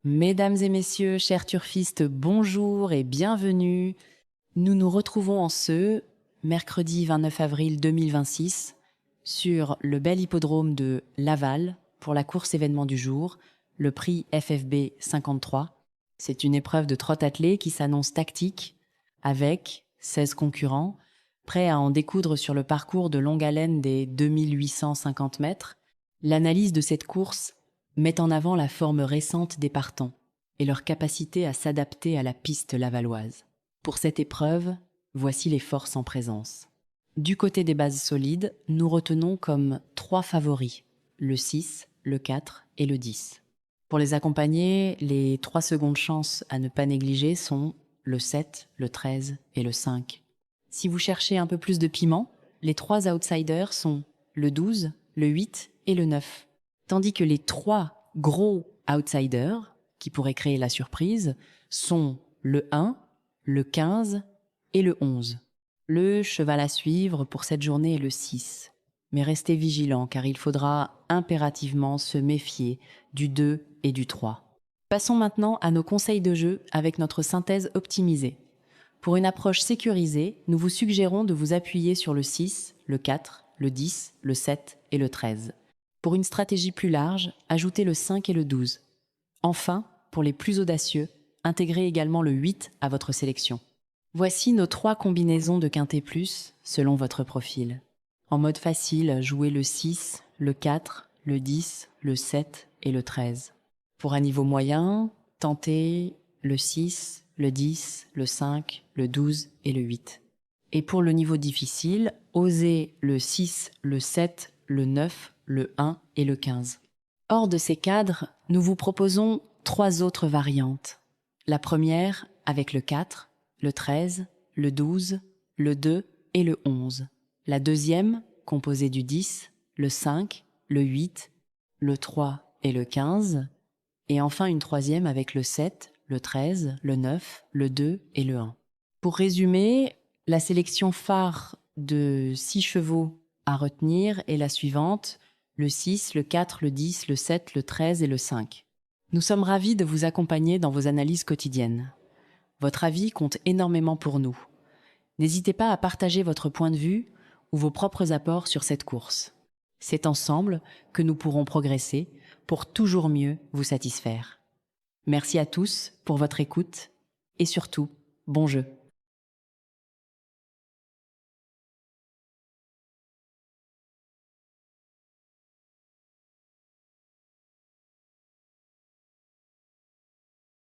Mesdames et messieurs, chers turfistes, bonjour et bienvenue. Nous nous retrouvons en ce mercredi 29 avril 2026 sur le bel hippodrome de Laval pour la course événement du jour, le prix FFB 53. C'est une épreuve de trot attelé qui s'annonce tactique avec 16 concurrents, prêts à en découdre sur le parcours de longue haleine des 2850 mètres. L'analyse de cette course met en avant la forme récente des partants et leur capacité à s'adapter à la piste lavalloise. Pour cette épreuve, voici les forces en présence. Du côté des bases solides, nous retenons comme 3 favoris, le 6, le 4 et le 10. Pour les accompagner, les 3 secondes chances à ne pas négliger sont le 7, le 13 et le 5. Si vous cherchez un peu plus de piment, les 3 outsiders sont le 12, le 8 et le 9. Tandis que les 3 gros outsiders, qui pourraient créer la surprise, sont le 1, le 15 et le 11. Le cheval à suivre pour cette journée est le 6. Mais restez vigilants car il faudra impérativement se méfier du 2 et du 3. Passons maintenant à nos conseils de jeu avec notre synthèse optimisée. Pour une approche sécurisée, nous vous suggérons de vous appuyer sur le 6, le 4, le 10, le 7 et le 13. Pour une stratégie plus large, ajoutez le 5 et le 12. Enfin, pour les plus audacieux, intégrez également le 8 à votre sélection. Voici nos 3 combinaisons de quintet plus selon votre profil. En mode facile, jouez le 6, le 4, le 10, le 7 et le 13. Pour un niveau moyen, tentez le 6, le 10, le 5, le 12 et le 8. Et pour le niveau difficile, osez le 6, le 7, le 9, le 1 et le 15. Hors de ces cadres, nous vous proposons 3 autres variantes. La première avec le 4, le 13, le 12, le 2 et le 11. La deuxième, composée du 10, le 5, le 8, le 3 et le 15. Et enfin une troisième avec le 7, le 13, le 9, le 2 et le 1. Pour résumer, la sélection phare de 6 chevaux à retenir est la suivante: le 6, le 4, le 10, le 7, le 13 et le 5. Nous sommes ravis de vous accompagner dans vos analyses quotidiennes. Votre avis compte énormément pour nous. N'hésitez pas à partager votre point de vue ou vos propres apports sur cette course. C'est ensemble que nous pourrons progresser pour toujours mieux vous satisfaire. Merci à tous pour votre écoute et surtout, bon jeu.